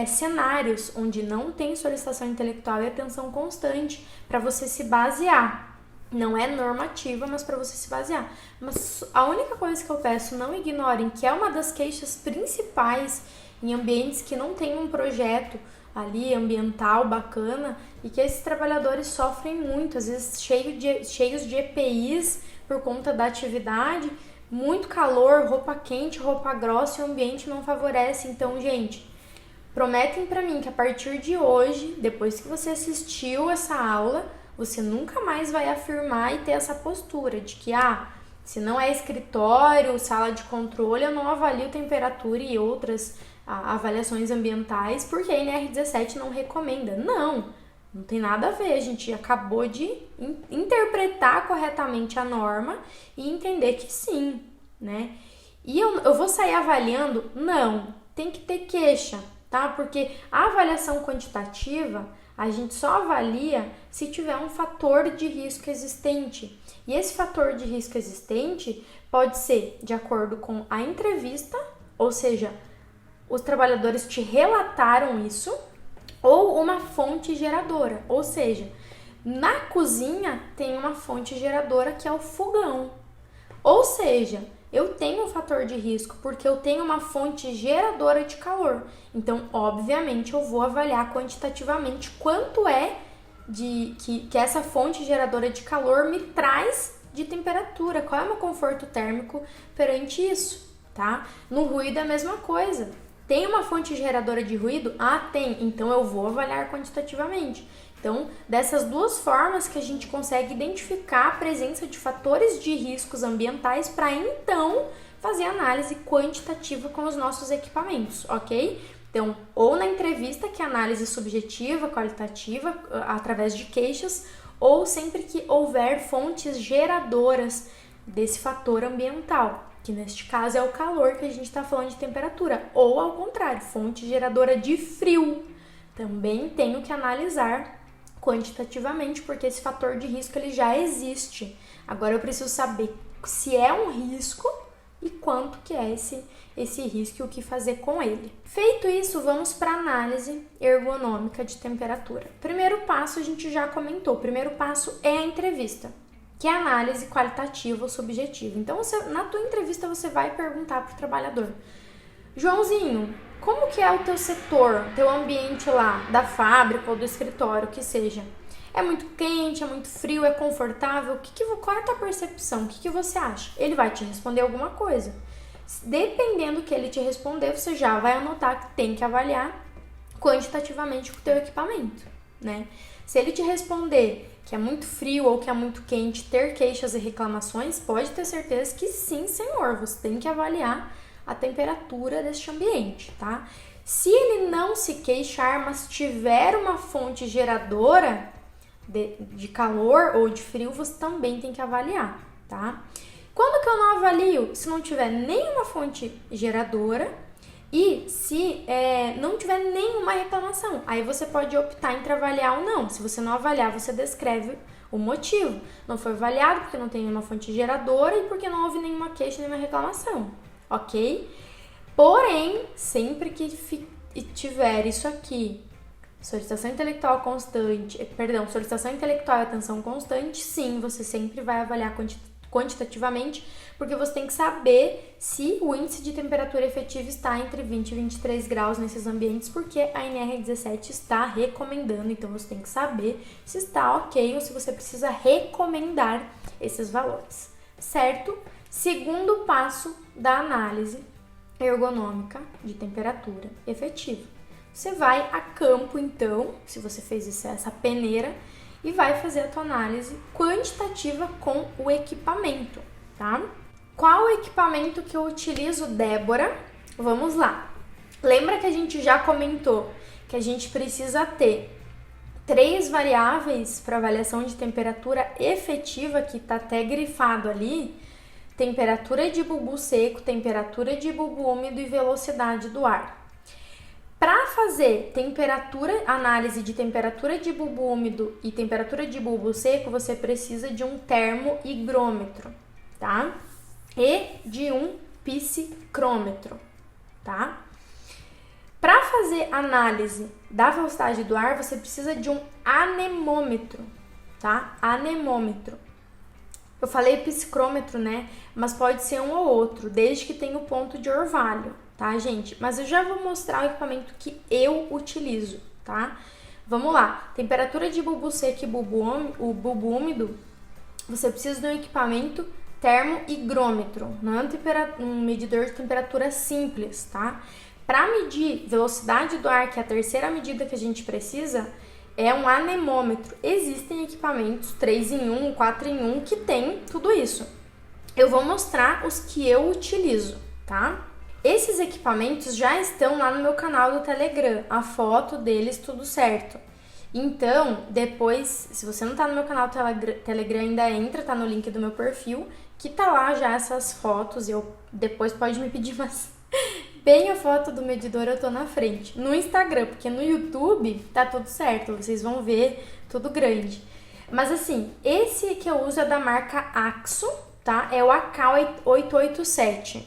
cenários onde não tem solicitação intelectual e atenção constante, para você se basear. Não é normativa, mas para você se basear. Mas a única coisa que eu peço, não ignorem, que é uma das queixas principais em ambientes que não tem um projeto ali ambiental bacana e que esses trabalhadores sofrem muito, às vezes cheios de EPIs por conta da atividade, muito calor, roupa quente, roupa grossa e o ambiente não favorece. Então, gente, prometem pra mim que a partir de hoje, depois que você assistiu essa aula, você nunca mais vai afirmar e ter essa postura de que, se não é escritório, sala de controle, eu não avalio temperatura e outras avaliações ambientais, porque a NR17 não recomenda. Não tem nada a ver. A gente acabou de interpretar corretamente a norma e entender que sim, né? E eu vou sair avaliando? Não, tem que ter queixa, tá? Porque a avaliação quantitativa, a gente só avalia se tiver um fator de risco existente. E esse fator de risco existente pode ser de acordo com a entrevista, ou seja, os trabalhadores te relataram isso, ou uma fonte geradora, ou seja, na cozinha tem uma fonte geradora que é o fogão. Ou seja, eu tenho um fator de risco porque eu tenho uma fonte geradora de calor. Então, obviamente, eu vou avaliar quantitativamente quanto é que essa fonte geradora de calor me traz de temperatura, qual é o meu conforto térmico perante isso, tá? No ruído é a mesma coisa. Tem uma fonte geradora de ruído? Ah, tem. Então eu vou avaliar quantitativamente. Então, dessas duas formas que a gente consegue identificar a presença de fatores de riscos ambientais para então fazer análise quantitativa com os nossos equipamentos, ok? Então, ou na entrevista, que é análise subjetiva, qualitativa, através de queixas, ou sempre que houver fontes geradoras desse fator ambiental, que neste caso é o calor que a gente está falando de temperatura, ou ao contrário, fonte geradora de frio. Também tenho que analisar quantitativamente, porque esse fator de risco ele já existe. Agora eu preciso saber se é um risco e quanto que é esse risco e o que fazer com ele. Feito isso, vamos para a análise ergonômica de temperatura. Primeiro passo a gente já comentou, o primeiro passo é a entrevista, que é a análise qualitativa ou subjetiva. Então, na tua entrevista você vai perguntar para o trabalhador: Joãozinho, como que é o teu setor, teu ambiente lá, da fábrica ou do escritório, que seja? É muito quente, é muito frio, é confortável? Qual é a tua percepção? O que você acha? Ele vai te responder alguma coisa. Dependendo do que ele te responder, você já vai anotar que tem que avaliar quantitativamente o teu equipamento, né? Se ele te responder que é muito frio ou que é muito quente, ter queixas e reclamações, pode ter certeza que sim, senhor, você tem que avaliar a temperatura deste ambiente, tá? Se ele não se queixar, mas tiver uma fonte geradora de calor ou de frio, você também tem que avaliar, tá? Quando que eu não avalio? Se não tiver nenhuma fonte geradora e se não tiver nenhuma reclamação. Aí você pode optar entre avaliar ou não. Se você não avaliar, você descreve o motivo. Não foi avaliado porque não tem nenhuma fonte geradora e porque não houve nenhuma queixa, nenhuma reclamação, ok? Porém, sempre que tiver isso aqui, solicitação intelectual e atenção constante, sim, você sempre vai avaliar quantitativamente, porque você tem que saber se o índice de temperatura efetiva está entre 20 e 23 graus nesses ambientes, porque a NR17 está recomendando, então você tem que saber se está ok ou se você precisa recomendar esses valores, certo? Segundo passo da análise ergonômica de temperatura efetiva. Você vai a campo, então, se você fez essa peneira, e vai fazer a tua análise quantitativa com o equipamento, tá? Qual o equipamento que eu utilizo, Débora? Vamos lá. Lembra que a gente já comentou que a gente precisa ter 3 variáveis para avaliação de temperatura efetiva, que está até grifado ali: temperatura de bulbo seco, temperatura de bulbo úmido e velocidade do ar. Para fazer análise de temperatura de bulbo úmido e temperatura de bulbo seco, você precisa de um termohigrômetro, tá? E de um psicrômetro, tá? Para fazer análise da velocidade do ar, você precisa de um anemômetro, tá? Anemômetro. Eu falei psicrômetro, né? Mas pode ser um ou outro, desde que tenha o ponto de orvalho, tá, gente? Mas eu já vou mostrar o equipamento que eu utilizo, tá? Vamos lá. Temperatura de bulbo seco e bulbo úmido, você precisa de um equipamento termohigrômetro, não é um medidor de temperatura simples, tá? Para medir velocidade do ar, que é a terceira medida que a gente precisa, é um anemômetro. Existem equipamentos 3 em 1, 4 em 1 que tem tudo isso. Eu vou mostrar os que eu utilizo, tá? Esses equipamentos já estão lá no meu canal do Telegram, a foto deles, tudo certo. Então, depois, se você não tá no meu canal do Telegram, ainda entra, tá no link do meu perfil, que tá lá já essas fotos. Depois pode me pedir mais. Bem a foto do medidor eu tô na frente. No Instagram, porque no YouTube tá tudo certo, vocês vão ver tudo grande. Mas assim, esse que eu uso é da marca Axo, tá? É o AK887.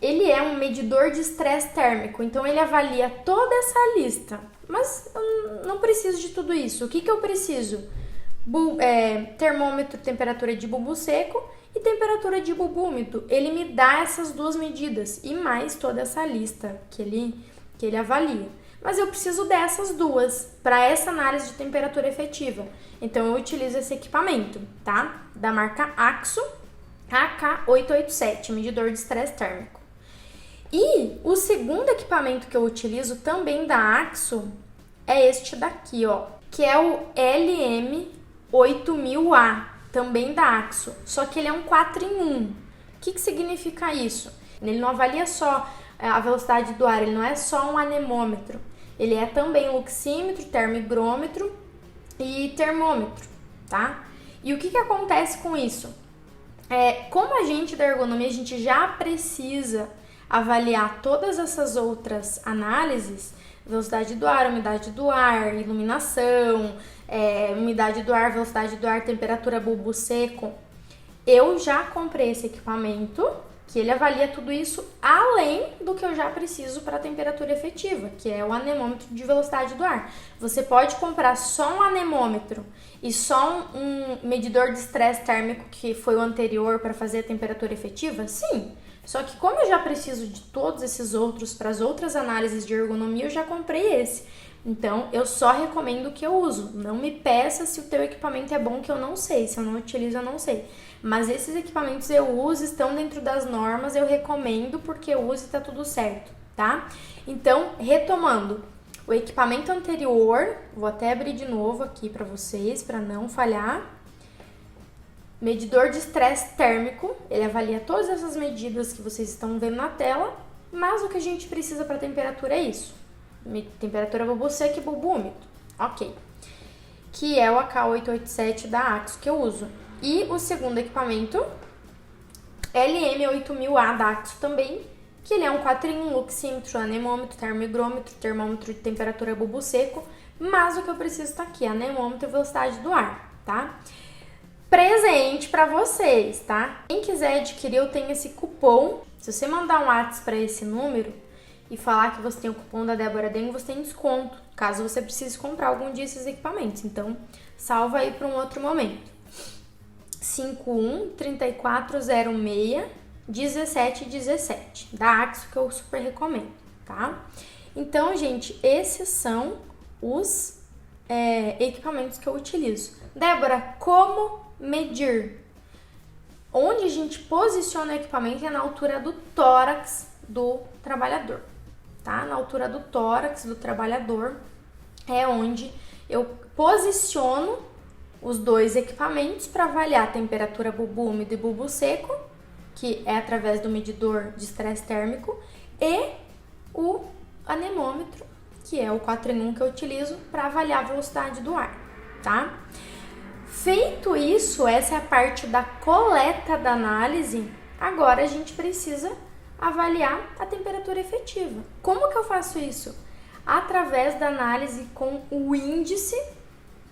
Ele é um medidor de estresse térmico, então ele avalia toda essa lista. mas eu não preciso de tudo isso. O que eu preciso? Termômetro, temperatura de bulbo seco e temperatura de bulbo úmido. Ele me dá essas duas medidas e mais toda essa lista que ele avalia. Mas eu preciso dessas duas para essa análise de temperatura efetiva. Então, eu utilizo esse equipamento, tá? Da marca Axo AK887, medidor de estresse térmico. E o segundo equipamento que eu utilizo também da Axo é este daqui, ó, que é o LM8000A, também da Axo, só que ele é um 4 em 1. O que significa isso? Ele não avalia só a velocidade do ar, ele não é só um anemômetro, ele é também luxímetro, termigrômetro e termômetro, tá? E o que acontece com isso? Como a gente da ergonomia, a gente já precisa avaliar todas essas outras análises, velocidade do ar, umidade do ar, iluminação, umidade do ar, velocidade do ar, temperatura bulbo seco, eu já comprei esse equipamento, que ele avalia tudo isso além do que eu já preciso para a temperatura efetiva, que é o anemômetro de velocidade do ar. Você pode comprar só um anemômetro e só um medidor de estresse térmico, que foi o anterior, para fazer a temperatura efetiva? Sim. Só que como eu já preciso de todos esses outros para as outras análises de ergonomia, eu já comprei esse. Então, eu só recomendo o que eu uso. Não me peça se o teu equipamento é bom, que eu não sei. Se eu não utilizo, eu não sei. Mas esses equipamentos eu uso, estão dentro das normas, eu recomendo porque eu uso e tá tudo certo, tá? Então, retomando, o equipamento anterior, vou até abrir de novo aqui para vocês, para não falhar. Medidor de estresse térmico, ele avalia todas essas medidas que vocês estão vendo na tela, mas o que a gente precisa para temperatura é isso. Temperatura bulbo seco e bulbo úmido, ok. Que é o AK887 da Axo que eu uso. E o segundo equipamento, LM8000A da Axo também, que ele é um 4 em 1, luxímetro, anemômetro, termigrômetro, termômetro de temperatura bulbo seco, mas o que eu preciso tá aqui, anemômetro e velocidade do ar, tá? Presente para vocês, tá? Quem quiser adquirir, eu tenho esse cupom. Se você mandar um WhatsApp para esse número e falar que você tem o cupom da Débora Dengo, você tem desconto, caso você precise comprar algum dia esses equipamentos. Então, salva aí para um outro momento. 51 3406 1717 da Axo, que eu super recomendo, tá? Então, gente, esses são os equipamentos que eu utilizo. Débora, como medir? Onde a gente posiciona o equipamento é na altura do tórax do trabalhador, tá? Na altura do tórax do trabalhador é onde eu posiciono os dois equipamentos para avaliar a temperatura bulbo úmido e bulbo seco, que é através do medidor de estresse térmico, e o anemômetro, que é o 4 em 1 que eu utilizo para avaliar a velocidade do ar, tá? Feito isso, essa é a parte da coleta da análise, agora a gente precisa avaliar a temperatura efetiva. Como que eu faço isso? Através da análise com o índice,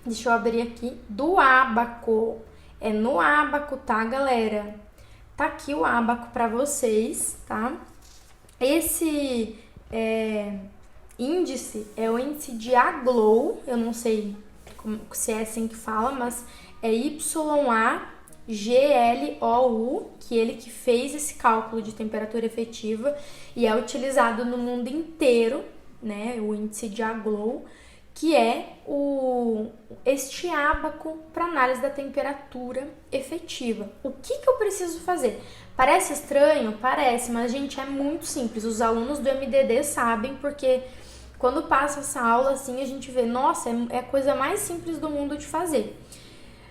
deixa eu abrir aqui, do ábaco. É no ábaco, tá, galera? Tá aqui o ábaco para vocês, tá? Esse índice é o índice de Aglow, eu não sei se é assim que fala, mas é YAGLOU, que ele que fez esse cálculo de temperatura efetiva e é utilizado no mundo inteiro, né? O índice de Aglow, que é este ábaco para análise da temperatura efetiva. O que eu preciso fazer? Parece estranho? Parece, mas, gente, é muito simples. Os alunos do MDD sabem, porque quando passa essa aula, assim, a gente vê, nossa, é a coisa mais simples do mundo de fazer.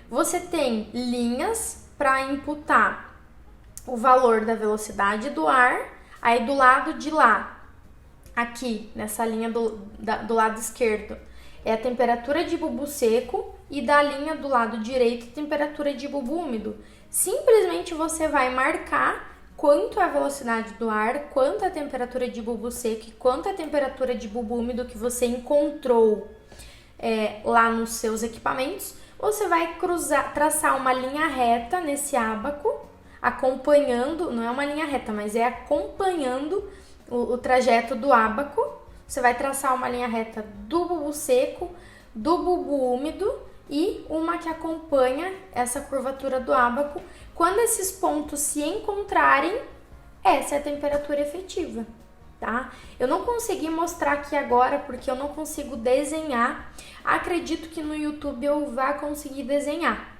Você tem linhas para imputar o valor da velocidade do ar, aí do lado de lá, aqui, nessa linha do lado esquerdo, é a temperatura de bulbo seco, e da linha do lado direito, a temperatura de bulbo úmido. Simplesmente você vai marcar quanto é a velocidade do ar, quanto é a temperatura de bulbo seco e quanto é a temperatura de bulbo úmido que você encontrou lá nos seus equipamentos. Você vai traçar uma linha reta nesse ábaco, acompanhando, não é uma linha reta, mas é acompanhando o trajeto do ábaco, você vai traçar uma linha reta do bulbo seco, do bulbo úmido e uma que acompanha essa curvatura do ábaco. Quando esses pontos se encontrarem, essa é a temperatura efetiva, tá? Eu não consegui mostrar aqui agora porque eu não consigo desenhar. Acredito que no YouTube eu vá conseguir desenhar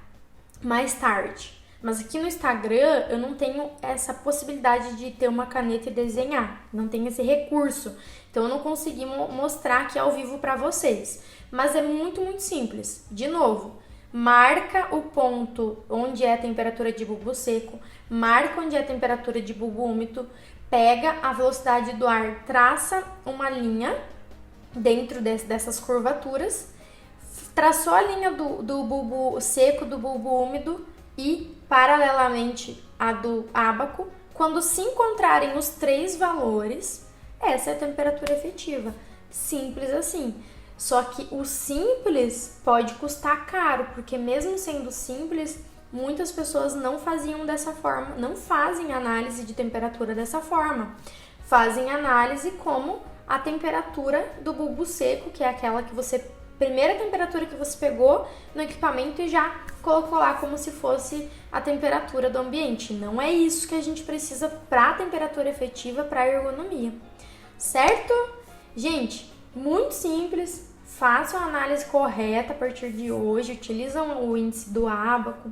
mais tarde. Mas aqui no Instagram eu não tenho essa possibilidade de ter uma caneta e desenhar, não tenho esse recurso. Então eu não consegui mostrar aqui ao vivo para vocês. Mas é muito, muito simples. De novo, marca o ponto onde é a temperatura de bulbo seco, marca onde é a temperatura de bulbo úmido, pega a velocidade do ar, traça uma linha dentro dessas curvaturas, traçou a linha do bulbo seco, do bulbo úmido e paralelamente a do ábaco. Quando se encontrarem os três valores, essa é a temperatura efetiva. Simples assim. Só que o simples pode custar caro, porque mesmo sendo simples, muitas pessoas não faziam dessa forma, não fazem análise de temperatura dessa forma. Fazem análise como a temperatura do bulbo seco, que é aquela que você, primeira temperatura que você pegou no equipamento e já colocou lá como se fosse a temperatura do ambiente. Não é isso que a gente precisa para a temperatura efetiva, para a ergonomia, certo? Gente, muito simples, façam a análise correta a partir de hoje, utilizam o índice do ábaco,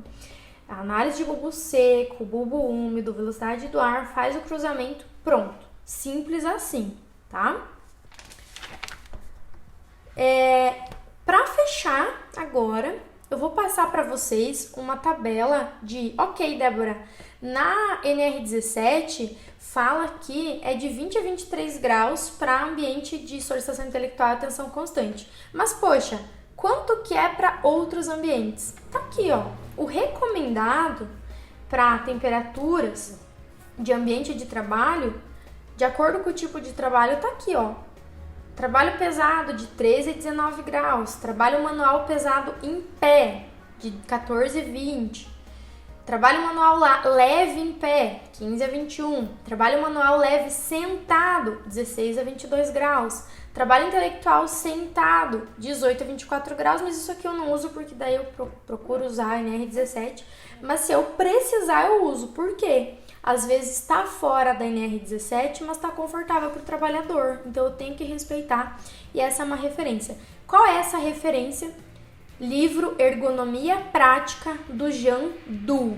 a análise de bulbo seco, bulbo úmido, velocidade do ar, faz o cruzamento, pronto. Simples assim, tá? Para fechar agora, eu vou passar para vocês uma tabela de... Ok, Débora, na NR17 fala que é de 20 a 23 graus para ambiente de solicitação intelectual e atenção constante. Mas, poxa, quanto que é para outros ambientes? Tá aqui, ó. O recomendado para temperaturas de ambiente de trabalho, de acordo com o tipo de trabalho, tá aqui, ó. Trabalho pesado de 13 a 19 graus, trabalho manual pesado em pé de 14 a 20, trabalho manual leve em pé 15 a 21, trabalho manual leve sentado 16 a 22 graus, trabalho intelectual sentado 18 a 24 graus, mas isso aqui eu não uso porque daí eu procuro usar a NR17, mas se eu precisar eu uso, por quê? Às vezes está fora da NR17, mas está confortável para o trabalhador. Então eu tenho que respeitar e essa é uma referência. Qual é essa referência? Livro Ergonomia Prática do Jean Du,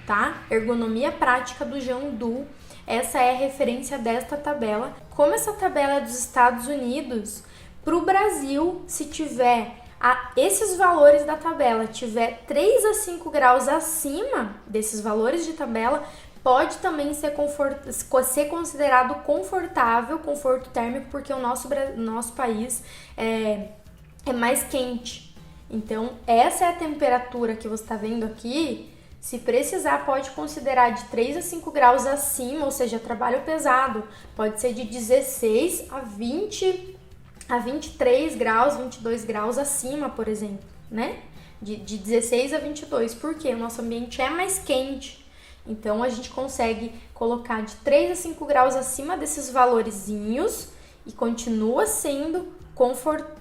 tá? Ergonomia Prática do Jean Du. Essa é a referência desta tabela. Como essa tabela é dos Estados Unidos, para o Brasil, se tiver esses valores da tabela, tiver 3 a 5 graus acima desses valores de tabela, pode também ser considerado confortável, conforto térmico, porque o nosso país é mais quente. Então, essa é a temperatura que você está vendo aqui. Se precisar, pode considerar de 3 a 5 graus acima, ou seja, trabalho pesado. Pode ser de 16 a 20 a 23 graus, 22 graus acima, por exemplo, né? De 16 a 22, porque o nosso ambiente é mais quente. Então, a gente consegue colocar de 3 a 5 graus acima desses valorzinhos e continua sendo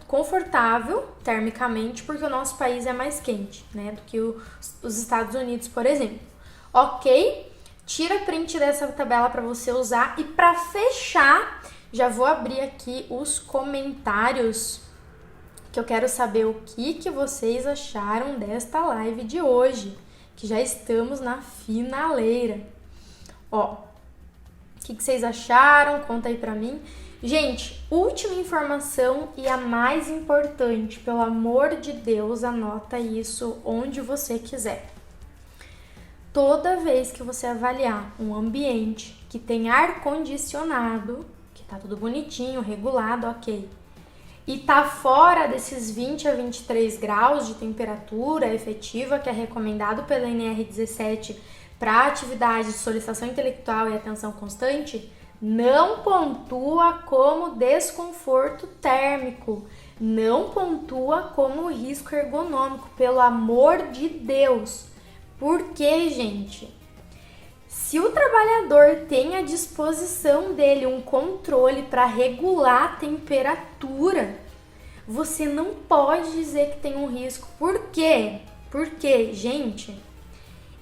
confortável termicamente, porque o nosso país é mais quente, né, do que os Estados Unidos, por exemplo. Ok? Tira print dessa tabela para você usar. E para fechar, já vou abrir aqui os comentários, que eu quero saber o que vocês acharam desta live de hoje, que já estamos na finaleira. Ó, o que vocês acharam? Conta aí pra mim. Gente, última informação e a mais importante, pelo amor de Deus, anota isso onde você quiser. Toda vez que você avaliar um ambiente que tem ar-condicionado, que tá tudo bonitinho, regulado, ok, e tá fora desses 20 a 23 graus de temperatura efetiva, que é recomendado pela NR17 para atividade de solicitação intelectual e atenção constante, não pontua como desconforto térmico, não pontua como risco ergonômico, pelo amor de Deus. Por quê, gente? Se o trabalhador tem à disposição dele um controle para regular a temperatura, você não pode dizer que tem um risco. Por quê? Porque, gente,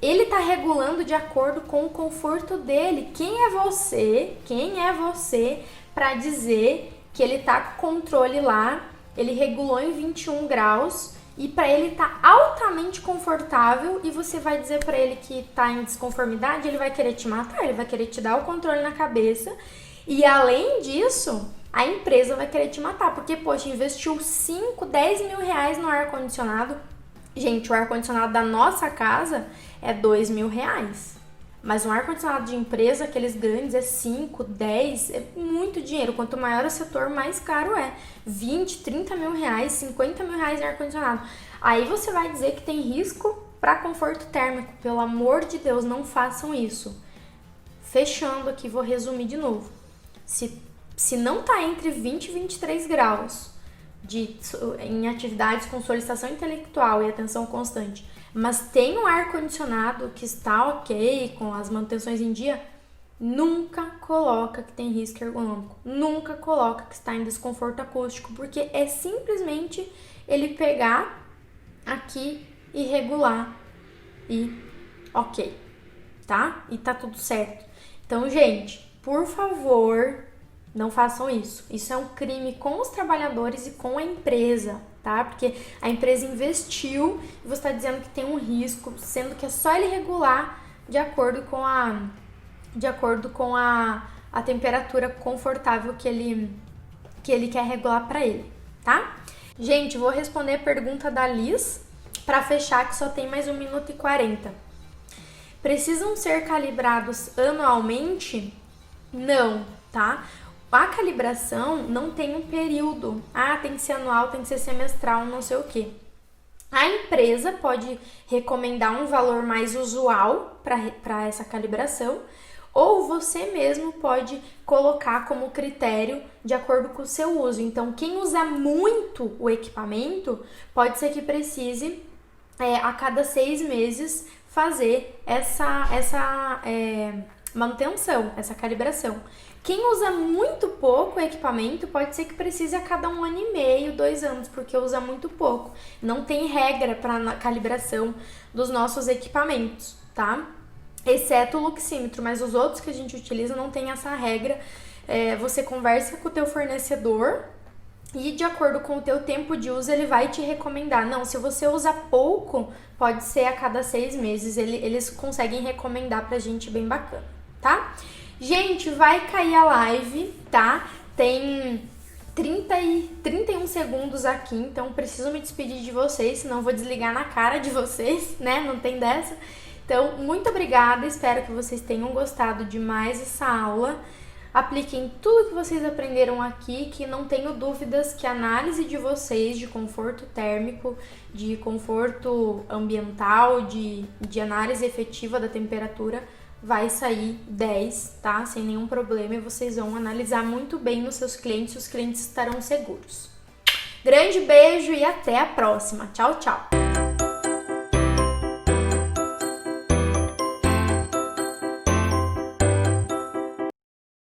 ele está regulando de acordo com o conforto dele. Quem é você? Quem é você para dizer que ele está com controle lá, ele regulou em 21 graus e para ele tá altamente confortável e você vai dizer para ele que tá em desconformidade, ele vai querer te matar, ele vai querer te dar o controle na cabeça e além disso, a empresa vai querer te matar, porque, poxa, investiu 5, 10 mil reais no ar-condicionado. Gente, o ar-condicionado da nossa casa é 2 mil reais. Mas um ar-condicionado de empresa, aqueles grandes, é 5, 10, é muito dinheiro. Quanto maior o setor, mais caro é. 20, 30 mil reais, 50 mil reais de ar-condicionado. Aí você vai dizer que tem risco para conforto térmico. Pelo amor de Deus, não façam isso. Fechando aqui, vou resumir de novo. Se não tá entre 20 e 23 graus em atividades com solicitação intelectual e atenção constante, mas tem um ar-condicionado que está ok, com as manutenções em dia, nunca coloca que tem risco ergonômico, nunca coloca que está em desconforto acústico, porque é simplesmente ele pegar aqui e regular e ok, tá? E tá tudo certo. Então, gente, por favor, não façam isso. Isso é um crime com os trabalhadores e com a empresa, tá? Porque a empresa investiu e você está dizendo que tem um risco, sendo que é só ele regular de acordo com a temperatura confortável que ele quer regular para ele, tá? Gente, vou responder a pergunta da Liz para fechar, que só tem mais 1 minuto e 40. Precisam ser calibrados anualmente? Não, tá? A calibração não tem um período. Ah, tem que ser anual, tem que ser semestral, não sei o quê. A empresa pode recomendar um valor mais usual para essa calibração, ou você mesmo pode colocar como critério de acordo com o seu uso. Então, quem usa muito o equipamento, pode ser que precise, a cada 6 meses, fazer essa manutenção, essa calibração. Quem usa muito pouco o equipamento, pode ser que precise a cada 1 ano e meio, 2 anos, porque usa muito pouco. Não tem regra para calibração dos nossos equipamentos, tá? Exceto o luxímetro, mas os outros que a gente utiliza não tem essa regra. Você conversa com o teu fornecedor e de acordo com o teu tempo de uso, ele vai te recomendar. Não, se você usa pouco, pode ser a cada 6 meses. Eles conseguem recomendar pra gente bem bacana, tá? Gente, vai cair a live, tá? Tem 31 segundos aqui, então preciso me despedir de vocês, senão eu vou desligar na cara de vocês, né? Não tem dessa. Então, muito obrigada, espero que vocês tenham gostado de mais essa aula. Apliquem tudo que vocês aprenderam aqui, que não tenho dúvidas que a análise de vocês de conforto térmico, de conforto ambiental, de análise efetiva da temperatura, vai sair 10, tá? Sem nenhum problema, e vocês vão analisar muito bem nos seus clientes, os clientes estarão seguros. Grande beijo e até a próxima. Tchau, tchau!